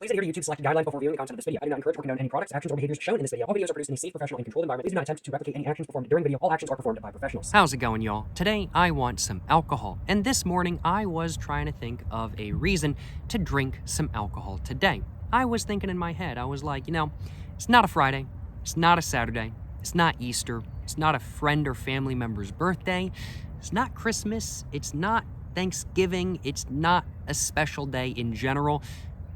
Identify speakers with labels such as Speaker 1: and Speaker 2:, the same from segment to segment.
Speaker 1: Please adhere to YouTube's selected guidelines before viewing the content of this video. I do not encourage or condone any products, actions, or behaviors shown in this video. All videos are produced in a safe, professional, and controlled environment. Please do not attempt to replicate any actions performed during the video. All actions are performed by professionals.
Speaker 2: How's it going, y'all? Today, I want some alcohol. And this morning, I was trying to think of a reason to drink some alcohol today. I was thinking in my head, I was like, it's not a Friday, it's not a Saturday, it's not Easter, it's not a friend or family member's birthday, it's not Christmas, it's not Thanksgiving, it's not a special day in general.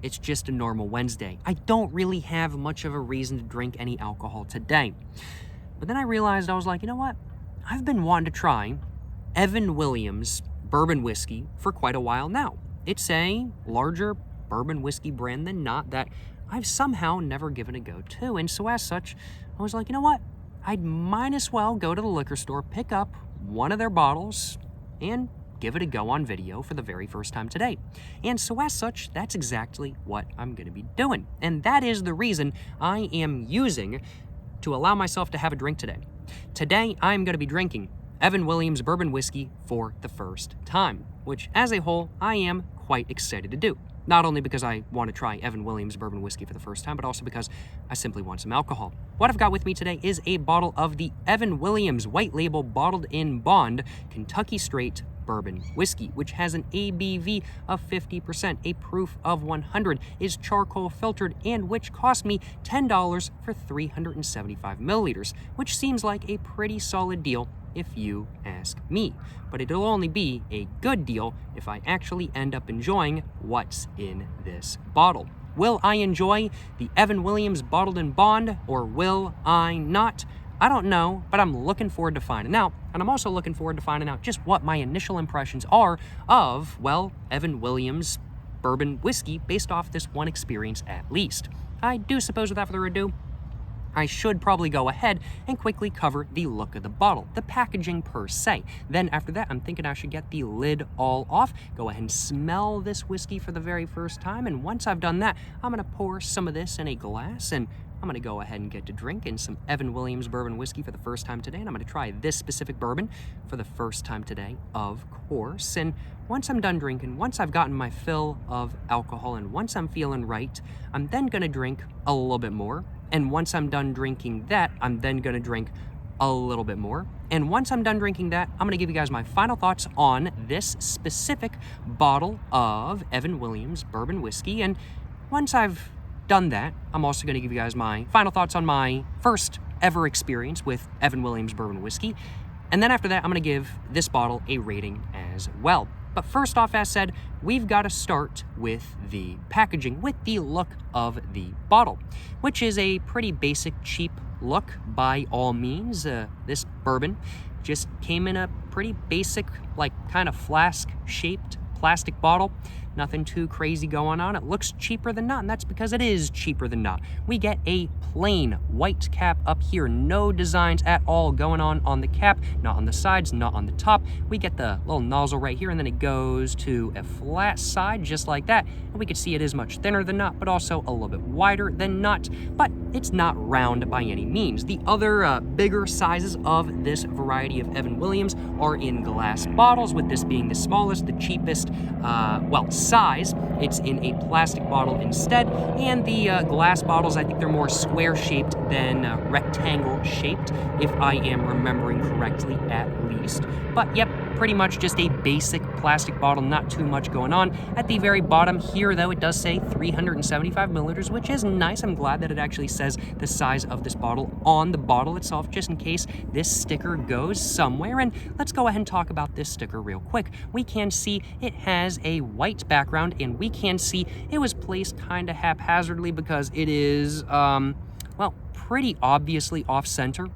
Speaker 2: It's just a normal Wednesday. I don't really have much of a reason to drink any alcohol today. But then I realized, I was like, you know what? I've been wanting to try Evan Williams bourbon whiskey for quite a while now. It's a larger bourbon whiskey brand than not that I've somehow never given a go to. And so as such, I was like, you know what? I might as well go to the liquor store, pick up one of their bottles, and give it a go on video for the very first time today. And so as such, that's exactly what I'm going to be doing. And that is the reason I am using to allow myself to have a drink today. Today, I'm going to be drinking Evan Williams bourbon whiskey for the first time, which as a whole, I am quite excited to do. Not only because I want to try Evan Williams bourbon whiskey for the first time, but also because I simply want some alcohol. What I've got with me today is a bottle of the Evan Williams White Label Bottled in Bond Kentucky Straight Bourbon Whiskey, which has an ABV of 50%, a proof of 100, is charcoal filtered, and which cost me $10 for 375 milliliters, which seems like a pretty solid deal if you ask me. But it'll only be a good deal if I actually end up enjoying what's in this bottle. Will I enjoy the Evan Williams Bottled in Bond, or will I not? I don't know, but I'm looking forward to finding out. And I'm also looking forward to finding out just what my initial impressions are of, well, Evan Williams bourbon whiskey based off this one experience at least. I do suppose without further ado, I should probably go ahead and quickly cover the look of the bottle, the packaging per se. Then after that, I'm thinking I should get the lid all off, go ahead and smell this whiskey for the very first time. And once I've done that, I'm gonna pour some of this in a glass, and I'm gonna go ahead and get to drinking some Evan Williams bourbon whiskey for the first time today. And I'm gonna try this specific bourbon for the first time today, of course. And once I'm done drinking, once I've gotten my fill of alcohol, and once I'm feeling right, I'm then gonna drink a little bit more. And once I'm done drinking that, I'm then gonna drink a little bit more. And once I'm done drinking that, I'm gonna give you guys my final thoughts on this specific bottle of Evan Williams bourbon whiskey. And once I've done that, I'm also gonna give you guys my final thoughts on my first ever experience with Evan Williams bourbon whiskey. And then after that, I'm gonna give this bottle a rating as well. But first off, as said, we've got to start with the packaging, with the look of the bottle, which is a pretty basic, cheap look by all means. This bourbon just came in a pretty basic, kind of flask-shaped plastic bottle. Nothing too crazy going on. It looks cheaper than not, and that's because it is cheaper than not. We get a plain white cap up here, no designs at all going on the cap, not on the sides, not on the top. We get the little nozzle right here, and then it goes to a flat side just like that. And we can see it is much thinner than not, but also a little bit wider than not, but it's not round by any means. The other bigger sizes of this variety of Evan Williams are in glass bottles, with this being the smallest, the cheapest, size. It's in a plastic bottle instead, and the glass bottles, I think they're more square-shaped than rectangle-shaped, if I am remembering correctly at least. But yep, pretty much just a basic plastic bottle, not too much going on. At the very bottom here, though, it does say 375 milliliters, which is nice. I'm glad that it actually says the size of this bottle on the bottle itself, just in case this sticker goes somewhere. And let's go ahead and talk about this sticker real quick. We can see it has a white background, and we can see it was placed kind of haphazardly because it is, pretty obviously off-center.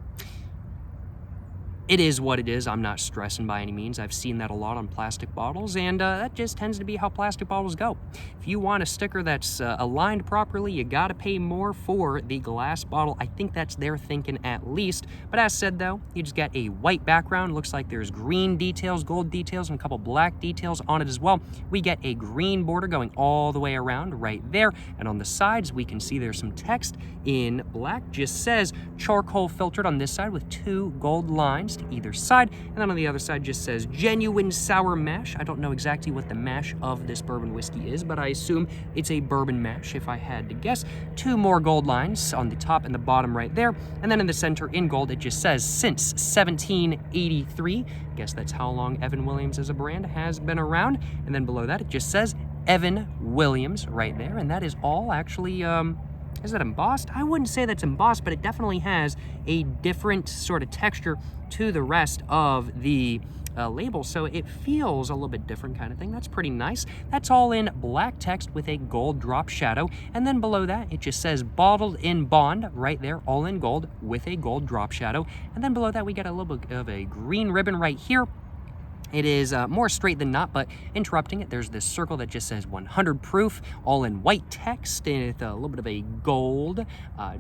Speaker 2: It is what it is. I'm not stressing by any means. I've seen that a lot on plastic bottles, and that just tends to be how plastic bottles go. If you want a sticker that's aligned properly, you gotta pay more for the glass bottle. I think that's their thinking at least. But as said though, you just got a white background. Looks like there's green details, gold details, and a couple black details on it as well. We get a green border going all the way around right there. And on the sides, we can see there's some text in black. Just says charcoal filtered on this side with 2 gold lines. to either side. And then on the other side just says genuine sour mash. I don't know exactly what the mash of this bourbon whiskey is, but I assume it's a bourbon mash if I had to guess. 2 more gold lines on the top and the bottom right there. And then in the center in gold, it just says since 1783. Guess that's how long Evan Williams as a brand has been around. And then below that, it just says Evan Williams right there. And that is all actually, is that embossed? I wouldn't say that's embossed, but it definitely has a different sort of texture to the rest of the label, so it feels a little bit different kind of thing. That's pretty nice. That's all in black text with a gold drop shadow, and then below that it just says bottled in bond right there, all in gold with a gold drop shadow, and then below that we got a little bit of a green ribbon right here. It is more straight than not, but interrupting it, there's this circle that just says 100 proof, all in white text, and with a little bit of a gold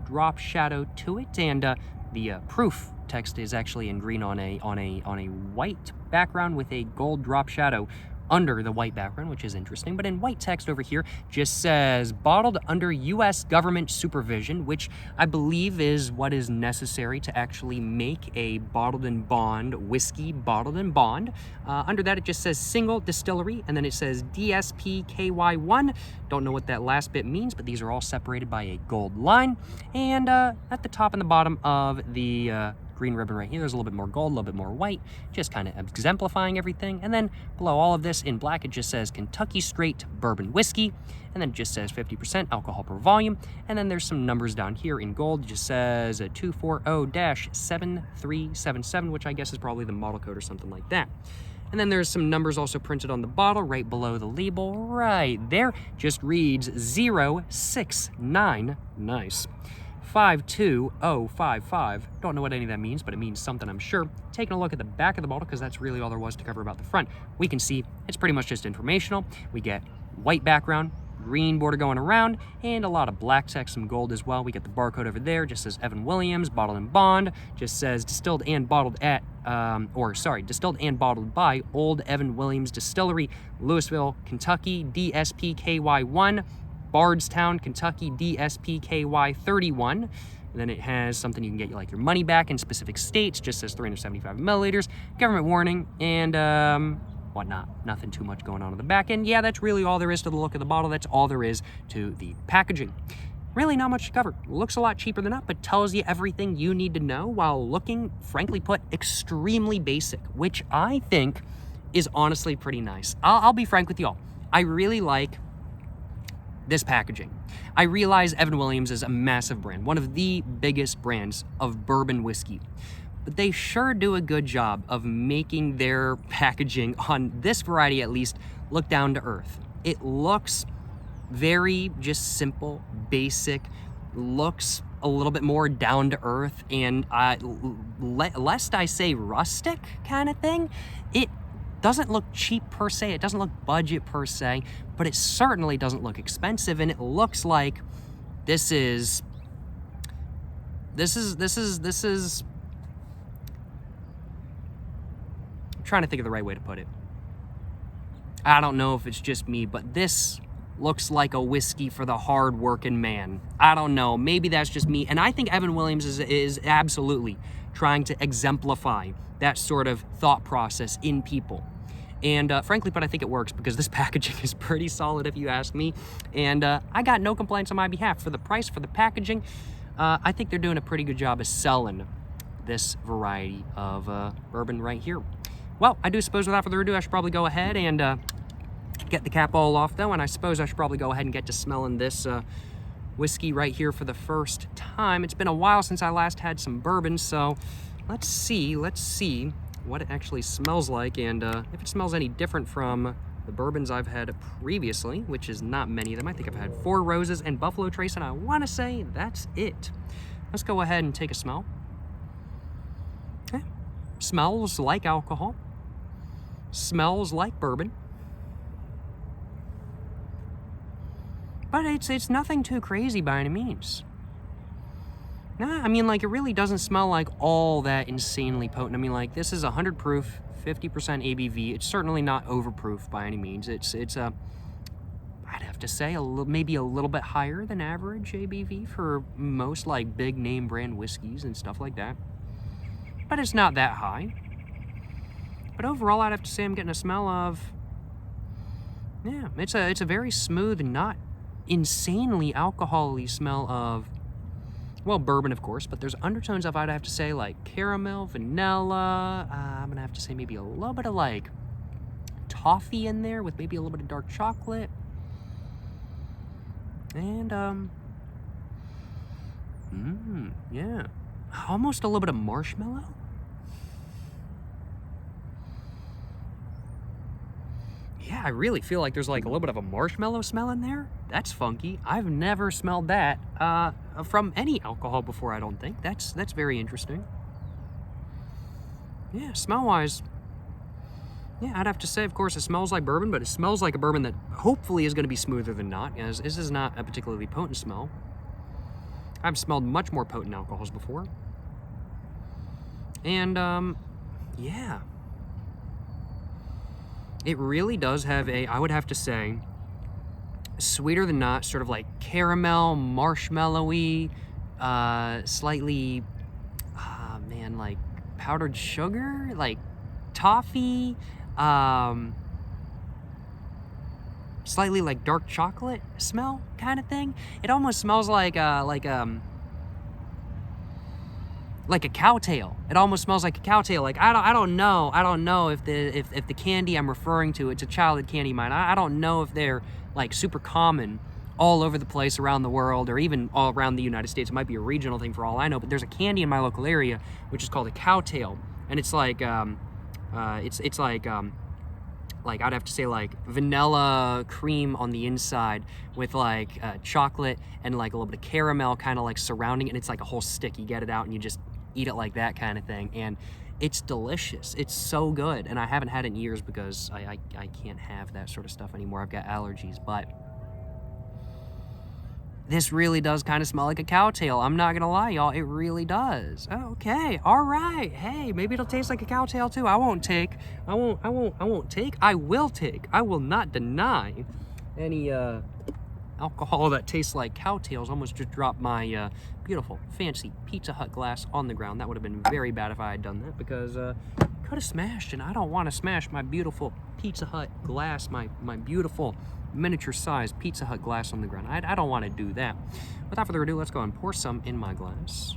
Speaker 2: drop shadow to it, and the proof text is actually in green on a white background with a gold drop shadow under the white background, which is interesting. But in white text over here just says bottled under U.S. government supervision, which I believe is what is necessary to actually make a bottled in bond whiskey bottled in bond. Under that, it just says single distillery, and then it says DSPKY1. Don't know what that last bit means, but these are all separated by a gold line. And at the top and the bottom of the green ribbon right here, there's a little bit more gold, a little bit more white, just kind of exemplifying everything. And then below all of this in black, it just says Kentucky Straight Bourbon Whiskey, and then it just says 50% alcohol per volume. And then there's some numbers down here in gold. It just says 240-7377, which I guess is probably the model code or something like that. And then there's some numbers also printed on the bottle right below the label right there. Just reads 069. Nice. 52055. Don't know what any of that means, but it means something, I'm sure. Taking a look at the back of the bottle, because that's really all there was to cover about the front, we can see it's pretty much just informational. We get white background, green border going around, and a lot of black text, some gold as well. We get the barcode over there, just says Evan Williams, bottled and bond, just says distilled and bottled at, distilled and bottled by Old Evan Williams Distillery, Louisville, Kentucky, DSPKY1, Bardstown, Kentucky, DSPKY 31. And then it has something you can get like your money back in specific states, just says 375 milliliters, government warning, and whatnot. Nothing too much going on in the back end. Yeah, that's really all there is to the look of the bottle. That's all there is to the packaging. Really not much to cover. Looks a lot cheaper than that, but tells you everything you need to know while looking, frankly put, extremely basic, which I think is honestly pretty nice. I'll be frank with y'all. I really like this packaging. I realize Evan Williams is a massive brand, one of the biggest brands of bourbon whiskey, but they sure do a good job of making their packaging on this variety at least look down to earth. It looks very just simple, basic, looks a little bit more down to earth, and lest I say rustic kind of thing, it doesn't look cheap per se, it doesn't look budget per se, but it certainly doesn't look expensive, and it looks like this is I'm trying to think of the right way to put it. I don't know if it's just me, but this looks like a whiskey for the hard-working man. I don't know, maybe that's just me, and I think Evan Williams is absolutely trying to exemplify that sort of thought process in people. And frankly, but I think it works because this packaging is pretty solid if you ask me. And I got no complaints on my behalf. For the price, for the packaging, I think they're doing a pretty good job of selling this variety of bourbon right here. Well, I do suppose without further ado, I should probably go ahead and get the cap all off though. And I suppose I should probably go ahead and get to smelling this whiskey right here for the first time. It's been a while since I last had some bourbon, so let's see what it actually smells like, and if it smells any different from the bourbons I've had previously, which is not many of them. I think I've had Four Roses and Buffalo Trace, and I want to say that's it. Let's go ahead and take a smell. Okay. Smells like alcohol. Smells like bourbon. But it's nothing too crazy by any means. Nah, I mean, like, it really doesn't smell like all that insanely potent. I mean, like, this is 100 proof, 50% ABV. It's certainly not overproof by any means. It's I'd have to say, maybe a little bit higher than average ABV for most, like, big name brand whiskeys and stuff like that. but it's not that high. But overall, I'd have to say I'm getting a smell of, yeah, it's a very smooth and not insanely alcohol-y smell of, well, bourbon, of course, but there's undertones of, I'd have to say, like caramel, vanilla. I'm gonna have to say maybe a little bit of like toffee in there with maybe a little bit of dark chocolate. And, yeah, almost a little bit of marshmallow. Yeah, I really feel like there's like a little bit of a marshmallow smell in there. That's funky. I've never smelled that from any alcohol before, I don't think. That's very interesting. Yeah, smell-wise, yeah, I'd have to say, of course, it smells like bourbon, but it smells like a bourbon that hopefully is going to be smoother than not, as this is not a particularly potent smell. I've smelled much more potent alcohols before. And, yeah. It really does have a, I would have to say, sweeter than not, sort of like caramel, marshmallowy, slightly, man, like powdered sugar, like toffee, slightly like dark chocolate smell kind of thing. It almost smells like a cow tail. It almost smells like a cow tail. Like I don't know if the candy I'm referring to, it's a childhood candy of mine. I don't know if they're like super common all over the place around the world, or even all around the United States. It might be a regional thing for all I know, but there's a candy in my local area which is called a cow tail, and it's like it's like I'd have to say like vanilla cream on the inside with like chocolate and like a little bit of caramel kind of like surrounding it, and it's like a whole stick. You get it out and you just eat it like that kind of thing, and it's delicious. It's so good, and I haven't had it in years because I can't have that sort of stuff anymore. I've got allergies, but this really does kind of smell like a cow tail. I'm not gonna lie, y'all. It really does. Okay, all right. Hey, maybe it'll taste like a cow tail too. I will take. I will not deny any alcohol that tastes like cow tails. Almost just dropped my beautiful, fancy Pizza Hut glass on the ground. That would have been very bad if I had done that, because could have smashed, and I don't want to smash my beautiful Pizza Hut glass, my beautiful miniature-sized Pizza Hut glass on the ground. I don't want to do that. Without further ado, let's go and pour some in my glass.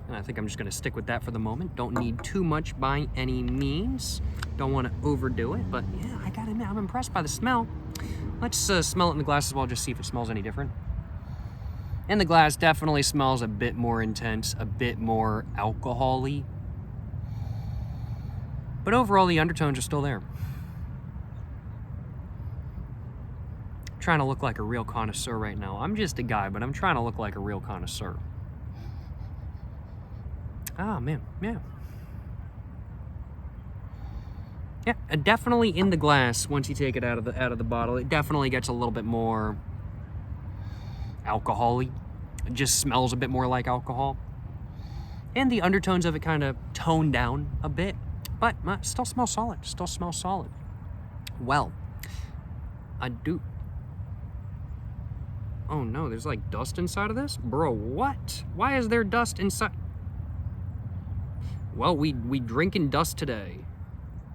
Speaker 2: And I think I'm just going to stick with that for the moment. Don't need too much by any means. Don't want to overdo it, but yeah, I gotta admit, I'm impressed by the smell. Let's smell it in the glass as well, just see if it smells any different. And the glass definitely smells a bit more intense, a bit more alcohol-y. But overall, the undertones are still there. I'm trying to look like a real connoisseur right now. I'm just a guy, but I'm trying to look like a real connoisseur. Ah, man, yeah. Yeah, definitely in the glass, once you take it out of the bottle, it definitely gets a little bit more alcohol-y. It just smells a bit more like alcohol. And the undertones of it kind of tone down a bit, but still smells solid, Well, I do. Oh no, there's like dust inside of this? Bro, what? Why is there dust inside? Well, we drinking dust today.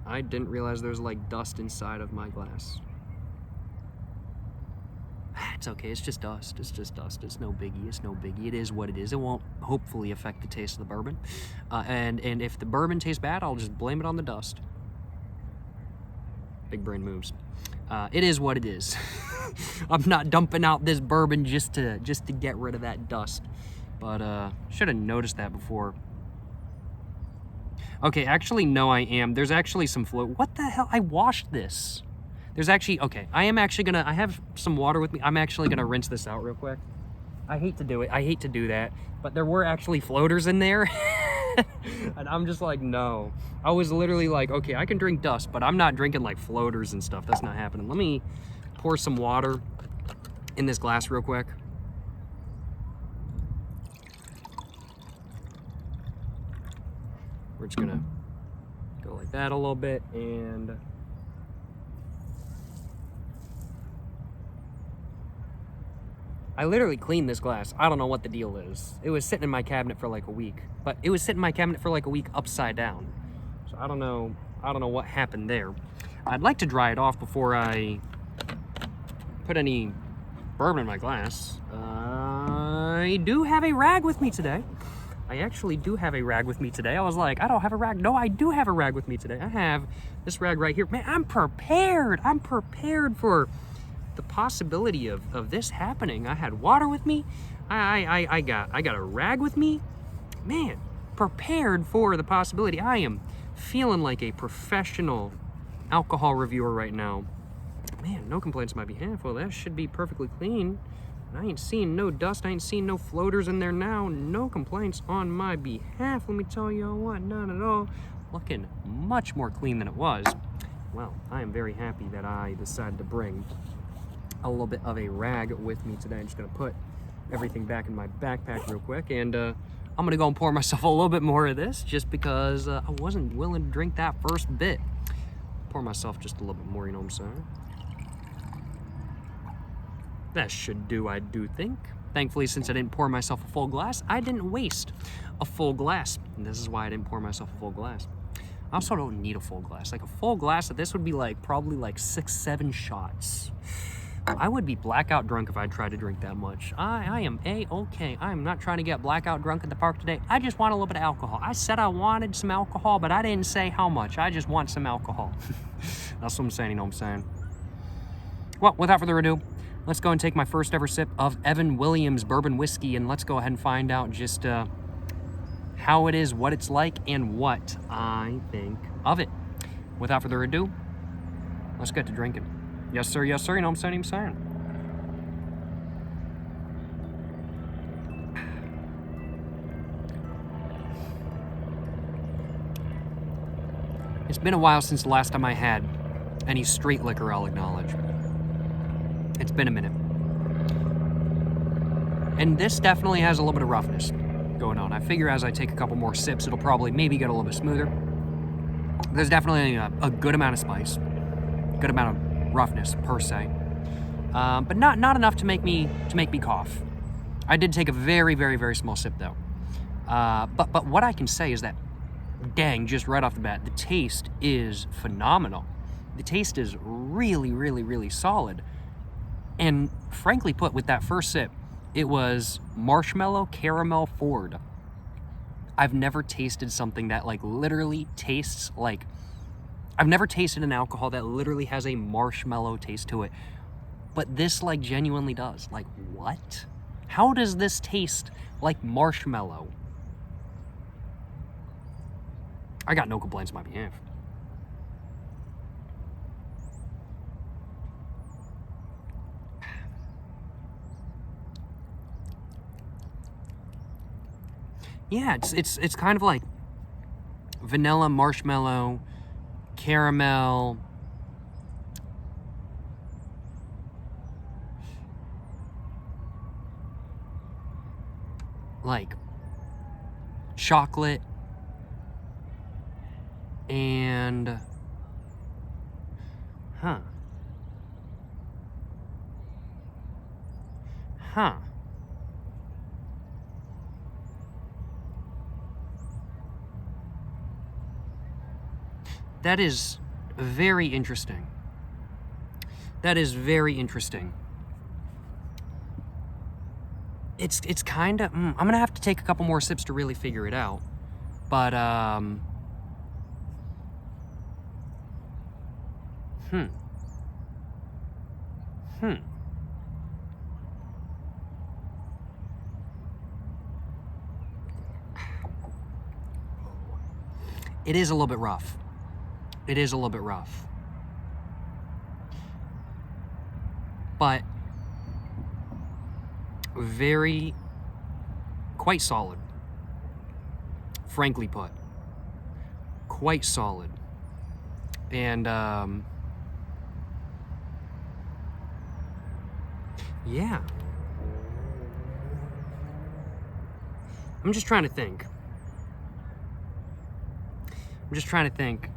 Speaker 2: I didn't realize there was like dust inside of my glass. It's okay, it's just dust. It's just dust. It's no biggie. It is what it is. It won't hopefully affect the taste of the bourbon. And if the bourbon tastes bad, I'll just blame it on the dust. Big brain moves. It is what it is. I'm not dumping out this bourbon just to get rid of that dust. But should have noticed that before. Okay, actually, no, I am. There's actually some float. What the hell? I washed this. There's actually, okay, I have some water with me. I'm actually gonna rinse this out real quick. I hate to do it. I hate to do that. But there were actually floaters in there. And I'm just like, no. I was literally like, okay, I can drink dust, but I'm not drinking like floaters and stuff. That's not happening. Let me pour some water in this glass real quick. We're just gonna go like that a little bit, and I literally cleaned this glass. I don't know what the deal is. It was sitting in my cabinet for like a week. But it was sitting in my cabinet for like a week upside down. So I don't know what happened there. I'd like to dry it off before I put any bourbon in my glass. I do have a rag with me today. I actually do have a rag with me today. I was like, I don't have a rag. No, I do have a rag with me today. I have this rag right here. Man, I'm prepared. I'm prepared for the possibility of this happening. I had water with me. I got a rag with me. Man, prepared for the possibility. I am feeling like a professional alcohol reviewer right now. Man, no complaints on my behalf. Well, that should be perfectly clean. I ain't seeing no dust. I ain't seeing no floaters in there now. No complaints on my behalf. Let me tell you what, none at all. Looking much more clean than it was. Well, I am very happy that I decided to bring a little bit of a rag with me today. I'm just gonna put everything back in my backpack real quick, and I'm gonna go and pour myself a little bit more of this just because I wasn't willing to drink that first bit. Pour myself just a little bit more, you know what I'm saying? That should do, I do think. Thankfully, since I didn't pour myself a full glass, I didn't waste a full glass. And this is why I didn't pour myself a full glass. I also don't need a full glass. Like a full glass of this would be like probably like 6-7 shots. I would be blackout drunk if I tried to drink that much. I am A-okay. I am not trying to get blackout drunk at the park today. I just want a little bit of alcohol. I said I wanted some alcohol, but I didn't say how much. I just want some alcohol. That's what I'm saying, you know what I'm saying? Well, without further ado, let's go and take my first ever sip of Evan Williams bourbon whiskey, and let's go ahead and find out just how it is, what it's like, and what I think of it. Without further ado, let's get to drinking. Yes, sir, you know what I'm saying, It's been a while since the last time I had any street liquor, I'll acknowledge. It's been a minute. And this definitely has a little bit of roughness going on. I figure as I take a couple more sips, it'll probably maybe get a little bit smoother. There's definitely a good amount of spice, good amount of roughness per se, but not enough to make me cough. I did take a very, very, very small sip though. But what I can say is that, dang, just right off the bat, the taste is phenomenal. The taste is really, really, really solid. And frankly put, with that first sip, it was marshmallow caramel forward. I've never tasted something that like literally tastes like, I've never tasted an alcohol that literally has a marshmallow taste to it. But this like genuinely does. Like, what? How does this taste like marshmallow? I got no complaints on my behalf. Yeah, it's kind of like vanilla, marshmallow, caramel, like chocolate, and huh. That is very interesting. That is very interesting. It's kind of, I'm gonna have to take a couple more sips to really figure it out. But, It is a little bit rough. It is a little bit rough. But very, quite solid. Frankly put. Quite solid. And, yeah. I'm just trying to think.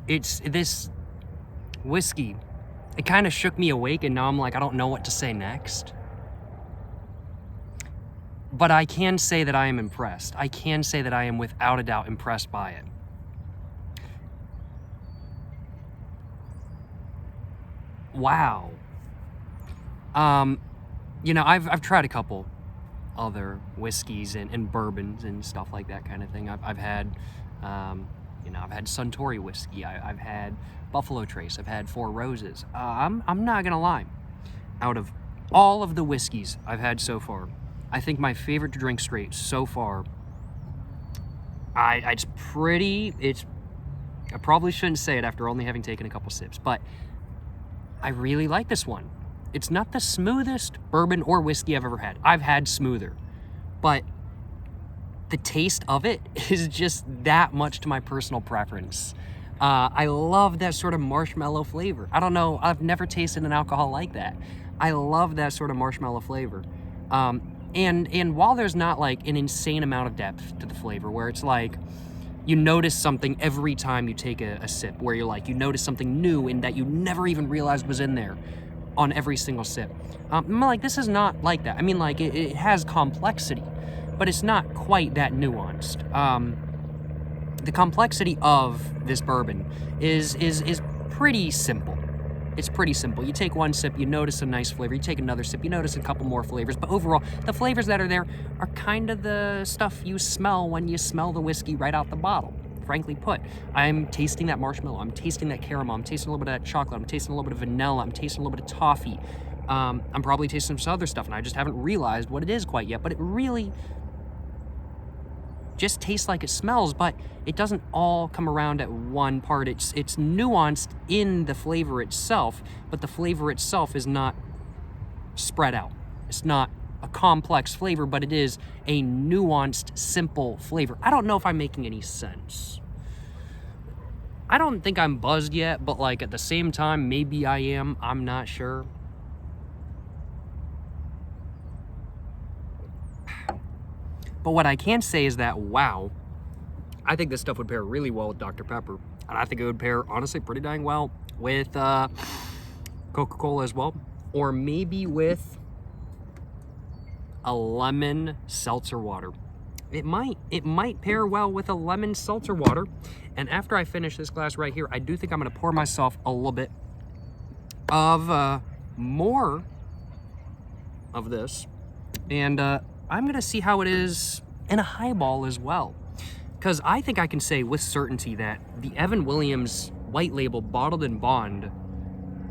Speaker 2: It's this whiskey. It kind of shook me awake, and now I'm like, I don't know what to say next. But I can say that I am impressed. I can say that I am without a doubt impressed by it. Wow. You know, I've tried a couple other whiskeys and bourbons and stuff like that kind of thing. I've had, you know, I've had Suntory whiskey. I've had Buffalo Trace. I've had Four Roses. I'm not gonna lie. Out of all of the whiskeys I've had so far, I think my favorite to drink straight so far, I probably shouldn't say it after only having taken a couple sips, but I really like this one. It's not the smoothest bourbon or whiskey I've ever had. I've had smoother, but the taste of it is just that much to my personal preference. I love that sort of marshmallow flavor. I don't know, I've never tasted an alcohol like that. I love that sort of marshmallow flavor. And while there's not like an insane amount of depth to the flavor, where it's like you notice something every time you take a sip, where you're like, you notice something new and that you never even realized was in there on every single sip. I'm like, this is not like that. I mean, like, it has complexity, but it's not quite that nuanced. The complexity of this bourbon is pretty simple. It's pretty simple. You take one sip, you notice a nice flavor. You take another sip, you notice a couple more flavors. But overall, the flavors that are there are kind of the stuff you smell when you smell the whiskey right out the bottle. Frankly put, I'm tasting that marshmallow. I'm tasting that caramel. I'm tasting a little bit of that chocolate. I'm tasting a little bit of vanilla. I'm tasting a little bit of toffee. I'm probably tasting some other stuff, and I just haven't realized what it is quite yet. But it really just tastes like it smells, but it doesn't all come around at one part. It's nuanced in the flavor itself, but the flavor itself is not spread out. It's not a complex flavor, but it is a nuanced, simple flavor. I don't know if I'm making any sense. I don't think I'm buzzed yet, but like at the same time, maybe I am. I'm not sure. But what I can say is that, wow, I think this stuff would pair really well with Dr. Pepper. And I think it would pair, honestly, pretty dang well with Coca-Cola as well. Or maybe with a lemon seltzer water. It might pair well with a lemon seltzer water. And after I finish this glass right here, I do think I'm going to pour myself a little bit of more of this. And I'm going to see how it is in a highball as well. Because I think I can say with certainty that the Evan Williams White Label Bottled in Bond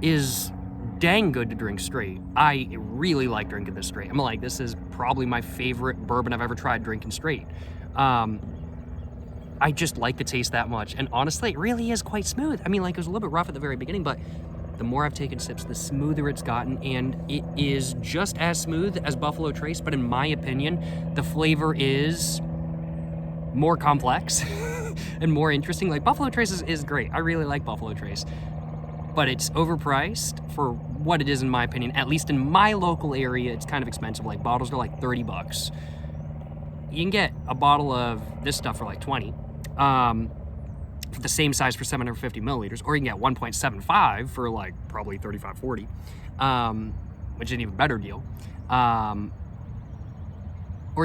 Speaker 2: is dang good to drink straight. I really like drinking this straight. I'm like, this is probably my favorite bourbon I've ever tried drinking straight. I just like the taste that much. And honestly, it really is quite smooth. I mean, like, it was a little bit rough at the very beginning, but the more I've taken sips, the smoother it's gotten, and it is just as smooth as Buffalo Trace, but in my opinion, the flavor is more complex and more interesting. Like, Buffalo Trace is great. I really like Buffalo Trace, but it's overpriced for what it is, in my opinion. At least in my local area, it's kind of expensive. Like, bottles are like $30. You can get a bottle of this stuff for like 20. For the same size for 750 milliliters, or you can get 1.75 for like probably 35, 40, which is an even better deal. Or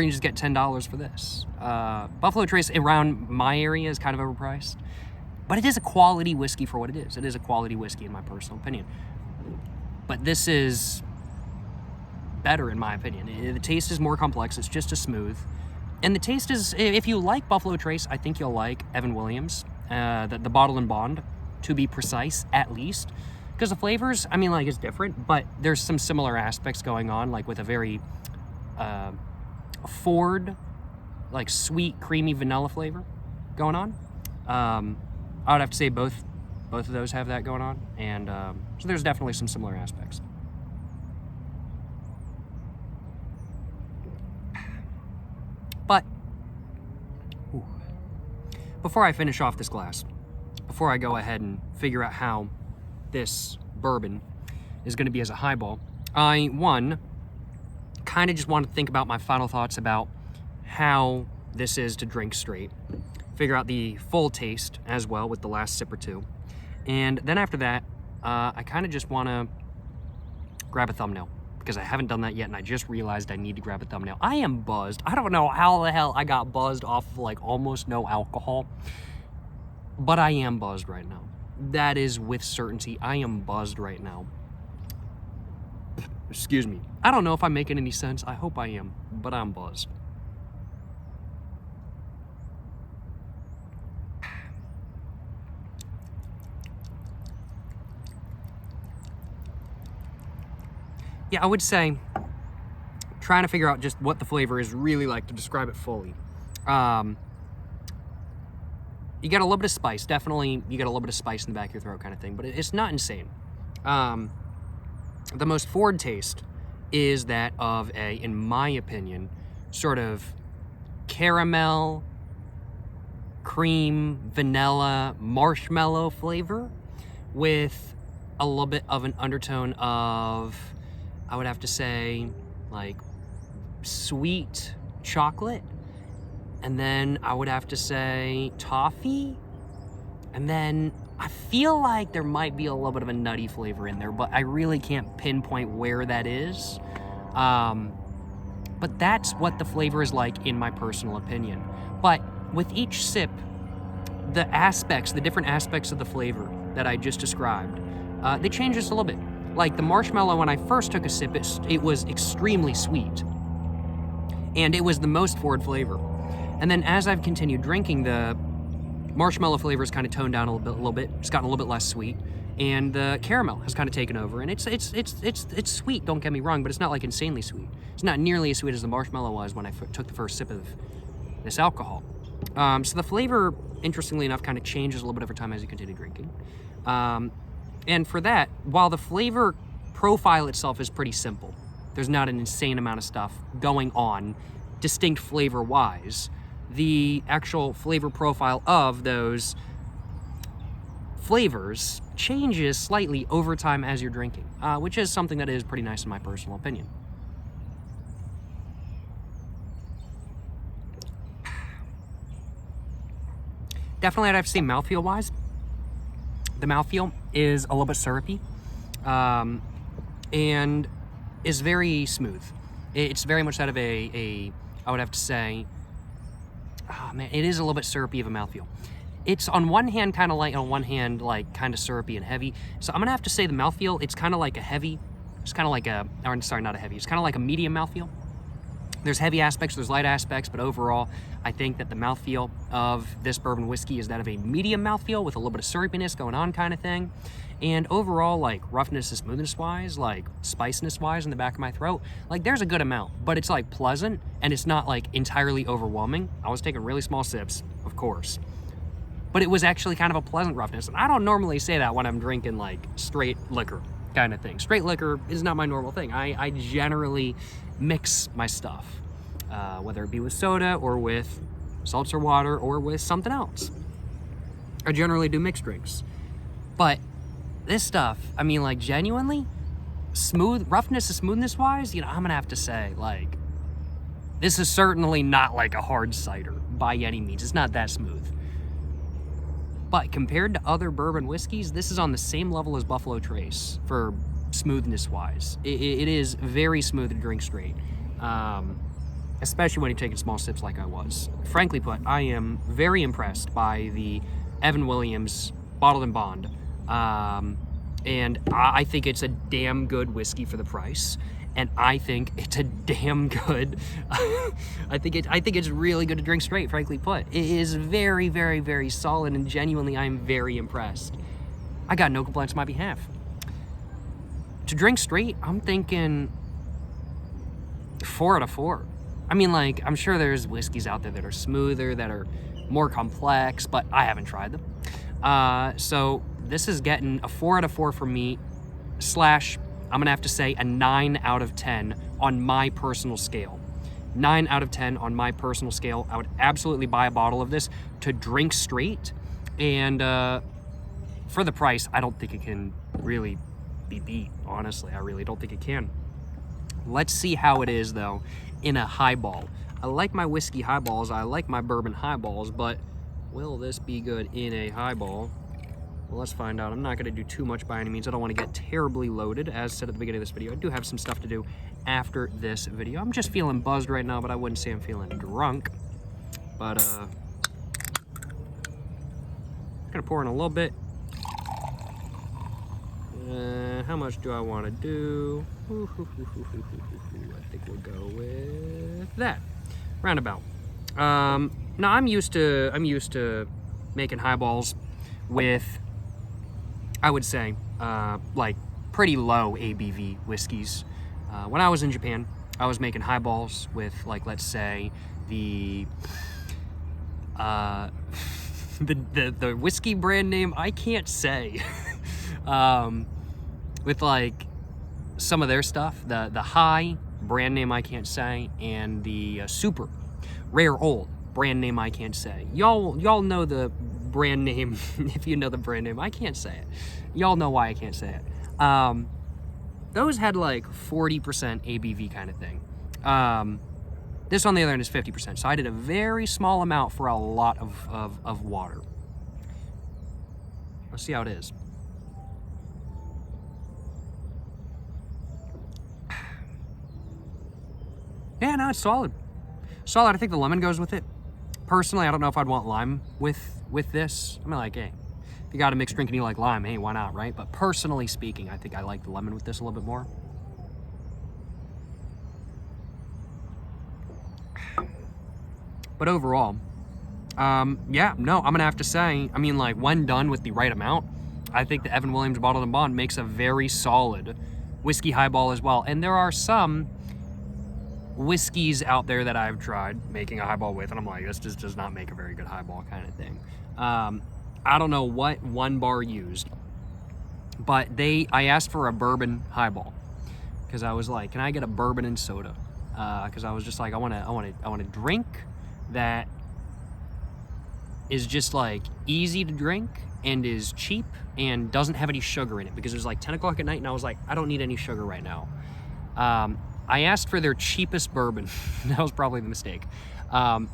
Speaker 2: you can just get $10 for this. Buffalo Trace around my area is kind of overpriced, but it is a quality whiskey for what it is. It is a quality whiskey in my personal opinion. But this is better in my opinion. The taste is more complex. It's just as smooth. And the taste is, if you like Buffalo Trace, I think you'll like Evan Williams. The Bottle and Bond, to be precise, at least. Because the flavors, I mean, like, it's different, but there's some similar aspects going on, like with a very Ford, like, sweet, creamy vanilla flavor going on. I would have to say both of those have that going on, and so there's definitely some similar aspects. But before I finish off this glass, before I go ahead and figure out how this bourbon is going to be as a highball, I, kind of just want to think about my final thoughts about how this is to drink straight, figure out the full taste as well with the last sip or two, and then after that, I kind of just want to grab a thumbnail, because I haven't done that yet, and I just realized I need to grab a thumbnail. I am buzzed. I don't know how the hell I got buzzed off of like almost no alcohol, but I am buzzed right now. That is with certainty. I am buzzed right now. Excuse me. I don't know if I'm making any sense. I hope I am, but I'm buzzed. Yeah, I would say trying to figure out just what the flavor is really like to describe it fully. You get a little bit of spice, definitely. You get a little bit of spice in the back of your throat kind of thing, but it's not insane. The most forward taste is that of a, in my opinion, sort of caramel, cream, vanilla, marshmallow flavor with a little bit of an undertone of, I would have to say, like sweet chocolate. And then I would have to say toffee. And then I feel like there might be a little bit of a nutty flavor in there, but I really can't pinpoint where that is. But that's what the flavor is like in my personal opinion. But with each sip, the different aspects of the flavor that I just described, they change just a little bit. Like the marshmallow, when I first took a sip, it was extremely sweet. And it was the most forward flavor. And then as I've continued drinking, the marshmallow flavor has kind of toned down a little bit. It's gotten a little bit less sweet. And the caramel has kind of taken over. And it's sweet, don't get me wrong, but it's not like insanely sweet. It's not nearly as sweet as the marshmallow was when I took the first sip of this alcohol. So the flavor, interestingly enough, kind of changes a little bit over time as you continue drinking. And for that, while the flavor profile itself is pretty simple, there's not an insane amount of stuff going on, distinct flavor-wise, the actual flavor profile of those flavors changes slightly over time as you're drinking, which is something that is pretty nice in my personal opinion. Definitely, I'd have to say mouthfeel-wise, the mouthfeel is a little bit syrupy, and is very smooth. It's very much that of I would have to say, oh man, it is a little bit syrupy of a mouthfeel. It's on one hand kind of light, on one hand like kind of syrupy and heavy. So I'm gonna have to say the mouthfeel, it's kind of like a heavy, it's kind of like a, or sorry, not a heavy, it's kind of like a medium mouthfeel. There's heavy aspects, there's light aspects, but overall, I think that the mouthfeel of this bourbon whiskey is that of a medium mouthfeel with a little bit of syrupiness going on kind of thing. And overall, like roughness and smoothness wise, like spiciness wise in the back of my throat, like there's a good amount, but it's like pleasant and it's not like entirely overwhelming. I was taking really small sips, of course, but it was actually kind of a pleasant roughness. And I don't normally say that when I'm drinking like straight liquor kind of thing. Straight liquor is not my normal thing. I generally mix my stuff, whether it be with soda or with seltzer water or with something else. I generally do mixed drinks, but this stuff, I mean, like genuinely smooth, roughness and smoothness wise, you know, I'm gonna have to say, like, this is certainly not like a hard cider by any means. It's not that smooth. But compared to other bourbon whiskeys, this is on the same level as Buffalo Trace for smoothness wise. It is very smooth to drink straight, especially when you're taking small sips like I was. Frankly put, I am very impressed by the Evan Williams Bottled and Bond. And I think it's a damn good whiskey for the price. And I think it's a damn good, I think it's really good to drink straight, frankly put. It is very, very, very solid, and genuinely, I am very impressed. I got no complaints on my behalf. To drink straight, I'm thinking 4 out of 4. I mean, like, I'm sure there's whiskeys out there that are smoother, that are more complex, but I haven't tried them. So this is getting a 4 out of 4 for me, / I'm gonna have to say a 9 out of 10 on my personal scale. 9 out of 10 on my personal scale. I would absolutely buy a bottle of this to drink straight, and for the price, I don't think it can really be beat, honestly. I really don't think it can. Let's see how it is, though, in a highball. I like my whiskey highballs, I like my bourbon highballs, but will this be good in a highball? Well, let's find out. I'm not going to do too much by any means. I don't want to get terribly loaded. As said at the beginning of this video, I do have some stuff to do after this video. I'm just feeling buzzed right now, but I wouldn't say I'm feeling drunk. But, I'm going to pour in a little bit. How much do I want to do? I think we'll go with that. Roundabout. Now I'm used to making highballs with, I would say, like pretty low ABV whiskeys. When I was in Japan, I was making highballs with, like, let's say the whiskey brand name I can't say. With like some of their stuff, the high brand name I can't say, and the super rare old brand name I can't say. Y'all know the brand name. If you know the brand name, I can't say it. Y'all know why I can't say it. Those had like 40% ABV kind of thing. This on the other end is 50%. So I did a very small amount for a lot of water. Let's see how it is. Yeah, no, it's solid. Solid. I think the lemon goes with it. Personally, I don't know if I'd want lime with this. I mean, like, hey, if you got a mixed drink and you like lime, hey, why not, right? But personally speaking, I think I like the lemon with this a little bit more. But overall, yeah, no, I'm gonna have to say, I mean, like, when done with the right amount, I think the Evan Williams Bottled and Bond makes a very solid whiskey highball as well. And there are some whiskeys out there that I've tried making a highball with, and I'm like, this just does not make a very good highball kind of thing. I don't know what one bar used, but I asked for a bourbon highball because I was like, can I get a bourbon and soda? Because I was just like, I want a drink that is just like easy to drink and is cheap and doesn't have any sugar in it, because it was like 10 o'clock at night and I was like, I don't need any sugar right now. I asked for their cheapest bourbon. That was probably the mistake. But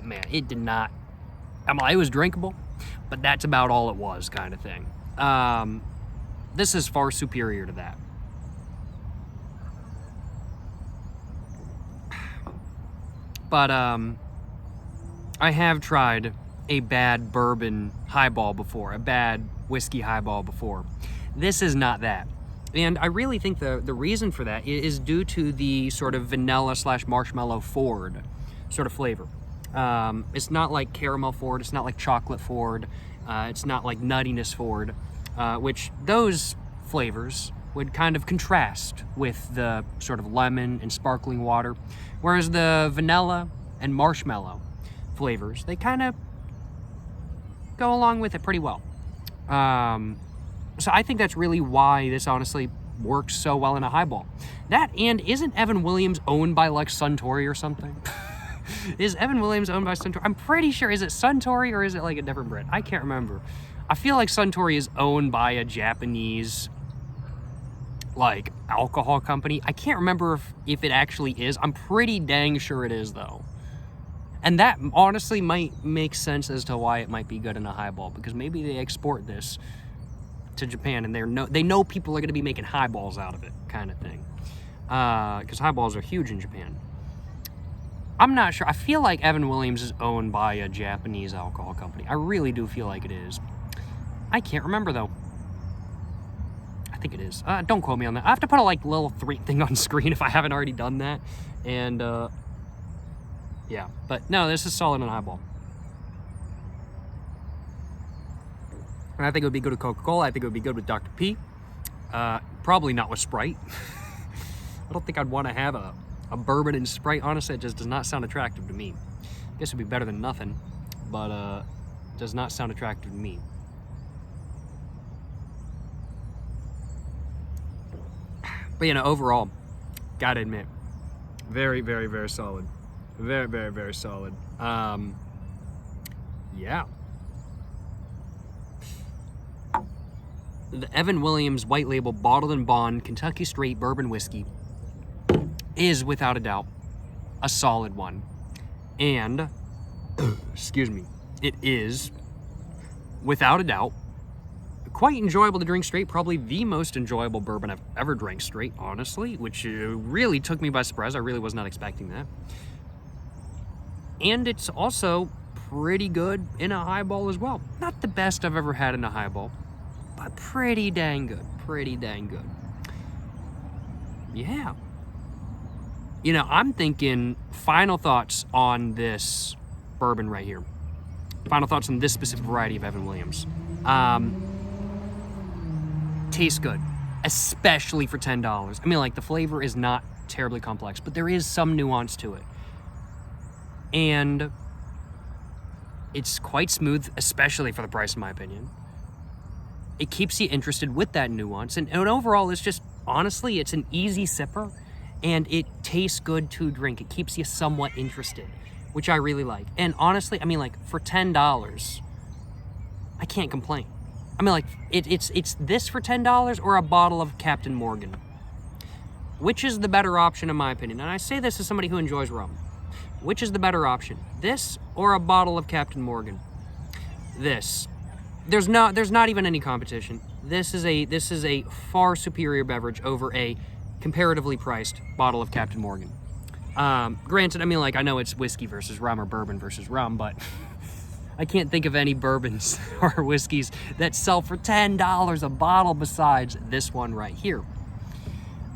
Speaker 2: man, it did not, it was drinkable, but that's about all it was, kind of thing. This is far superior to that. But I have tried a bad bourbon highball before, a bad whiskey highball before. This is not that. And I really think the reason for that is due to the sort of vanilla / marshmallow forward sort of flavor. It's not like caramel forward, it's not like chocolate forward, it's not like nuttiness forward, which those flavors would kind of contrast with the sort of lemon and sparkling water. Whereas the vanilla and marshmallow flavors, they kind of go along with it pretty well. So I think that's really why this honestly works so well in a highball. That, and isn't Evan Williams owned by like Suntory or something? Is Evan Williams owned by Suntory? I'm pretty sure. Is it Suntory or is it like a different brand? I can't remember. I feel like Suntory is owned by a Japanese like alcohol company. I can't remember if it actually is. I'm pretty dang sure it is though. And that honestly might make sense as to why it might be good in a highball, because maybe they export this to Japan and they know people are going to be making highballs out of it, kind of thing. Because highballs are huge in Japan. I'm not sure. I feel like Evan Williams is owned by a Japanese alcohol company. I really do feel like it is. I can't remember though. I think it is. Don't quote me on that. I have to put a like little thing on screen if I haven't already done that. And yeah, but no, this is solid in a highball. And I think it would be good with Coca-Cola. I think it would be good with Dr. P. Probably not with Sprite. I don't think I'd want to have a bourbon and Sprite. Honestly, it just does not sound attractive to me. I guess it'd be better than nothing, but does not sound attractive to me. But you know, overall, gotta admit, very, very, very solid. Very, very, very solid. Yeah. The Evan Williams White Label Bottled and Bond Kentucky Straight Bourbon Whiskey is, without a doubt, a solid one. And, excuse me, it is, without a doubt, quite enjoyable to drink straight. Probably the most enjoyable bourbon I've ever drank straight, honestly, which really took me by surprise. I really was not expecting that. And it's also pretty good in a highball as well. Not the best I've ever had in a highball, but pretty dang good. Pretty dang good. Yeah. You know, I'm thinking final thoughts on this bourbon right here. Final thoughts on this specific variety of Evan Williams. Tastes good, especially for $10. I mean, like, the flavor is not terribly complex, but there is some nuance to it. And it's quite smooth, especially for the price, in my opinion. It keeps you interested with that nuance. And overall, it's just, honestly, it's an easy sipper, and it tastes good to drink. It keeps you somewhat interested, which I really like. And honestly, I mean, like, for $10, I can't complain. I mean, like, it's this for $10 or a bottle of Captain Morgan. Which is the better option, in my opinion? And I say this as somebody who enjoys rum. Which is the better option? This or a bottle of Captain Morgan? This. There's not even any competition. This is a far superior beverage over a comparatively priced bottle of Captain Morgan. Granted, I mean, like, I know it's whiskey versus rum or bourbon versus rum, but I can't think of any bourbons or whiskeys that sell for $10 a bottle besides this one right here.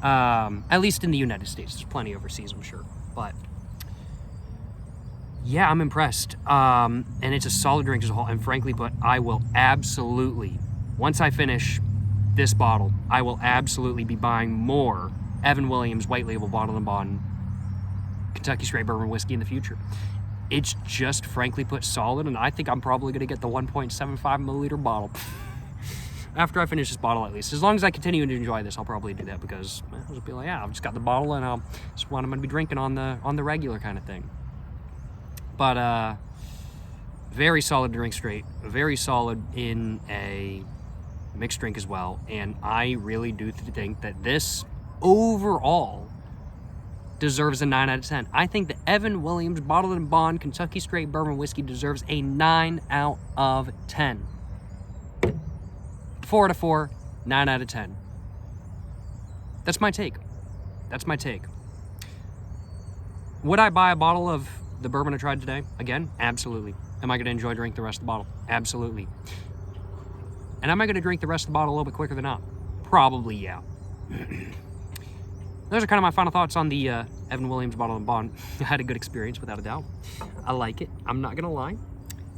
Speaker 2: At least in the United States. There's plenty overseas, I'm sure. But yeah, I'm impressed. And it's a solid drink as a whole. And frankly, but I will absolutely, once I finish this bottle, I will absolutely be buying more Evan Williams White Label Bottled and Bond Kentucky Straight Bourbon Whiskey in the future. It's just, frankly put, solid, and I think I'm probably going to get the 1.75 milliliter bottle. After I finish this bottle, at least. As long as I continue to enjoy this, I'll probably do that, because I'll just be like, yeah, I've just got the bottle, and it's what I'm going to be drinking on the regular kind of thing. But very solid to drink straight, very solid in a mixed drink as well, and I really do think that this overall deserves a 9 out of 10. I think the Evan Williams Bottled and Bond Kentucky Straight Bourbon Whiskey deserves a 9 out of 10. 4 out of 4, 9 out of 10. That's my take. That's my take. Would I buy a bottle of the bourbon I tried today? Again, absolutely. Am I going to enjoy drinking the rest of the bottle? Absolutely. And am I going to drink the rest of the bottle a little bit quicker than not? Probably, yeah. Those are kind of my final thoughts on the Evan Williams Bottled and Bond. I had a good experience, without a doubt. I like it. I'm not going to lie.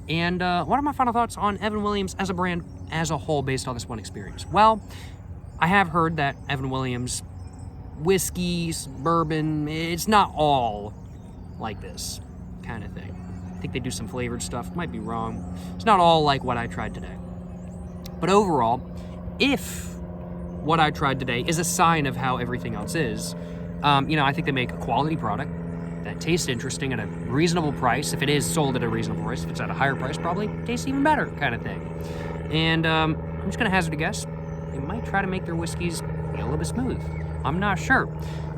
Speaker 2: And what are my final thoughts on Evan Williams as a brand as a whole based on this one experience? Well, I have heard that Evan Williams whiskeys, bourbon, it's not all like this kind of thing. I think they do some flavored stuff. Might be wrong. It's not all like what I tried today. But overall, if what I tried today is a sign of how everything else is, I think they make a quality product that tastes interesting at a reasonable price. If it is sold at a reasonable price, if it's at a higher price, probably tastes even better kind of thing. And I'm just going to hazard a guess. They might try to make their whiskeys a little bit smooth. I'm not sure.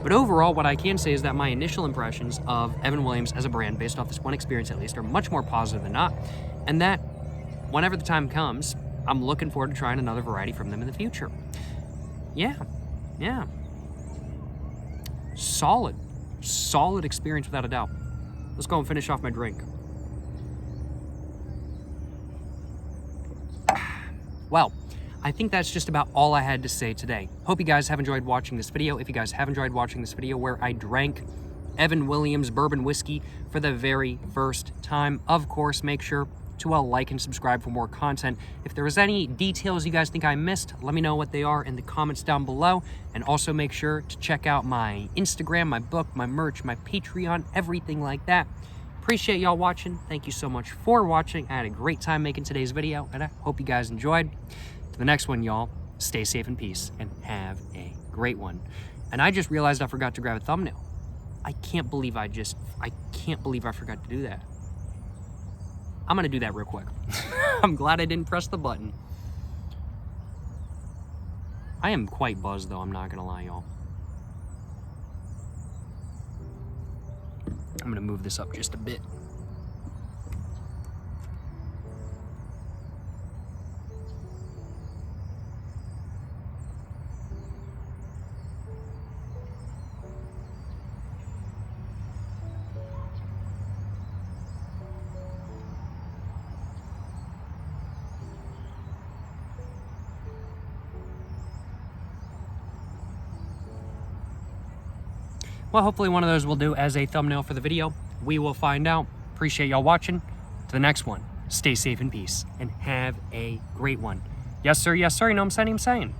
Speaker 2: But overall, what I can say is that my initial impressions of Evan Williams as a brand, based off this one experience at least, are much more positive than not. And that whenever the time comes, I'm looking forward to trying another variety from them in the future. Yeah. Solid experience without a doubt. Let's go and finish off my drink. Well, I think that's just about all I had to say today. Hope you guys have enjoyed watching this video. If you guys have enjoyed watching this video where I drank Evan Williams Bourbon Whiskey for the very first time, of course, make sure to like and subscribe for more content. If there was any details you guys think I missed, let me know what they are in the comments down below. And also make sure to check out my Instagram, my book, my merch, my Patreon, everything like that. Appreciate y'all watching. Thank you so much for watching. I had a great time making today's video, and I hope you guys enjoyed. To the next one, y'all, stay safe in peace and have a great one. And I just realized I forgot to grab a thumbnail. I can't believe I forgot to do that. I'm gonna do that real quick. I'm glad I didn't press the button. I am quite buzzed though, I'm not gonna lie, y'all. I'm gonna move this up just a bit. Well, hopefully one of those will do as a thumbnail for the video. We will find out. Appreciate y'all watching. To the next one, stay safe in peace and have a great one. Yes, sir. Yes, sir. You know what I'm saying?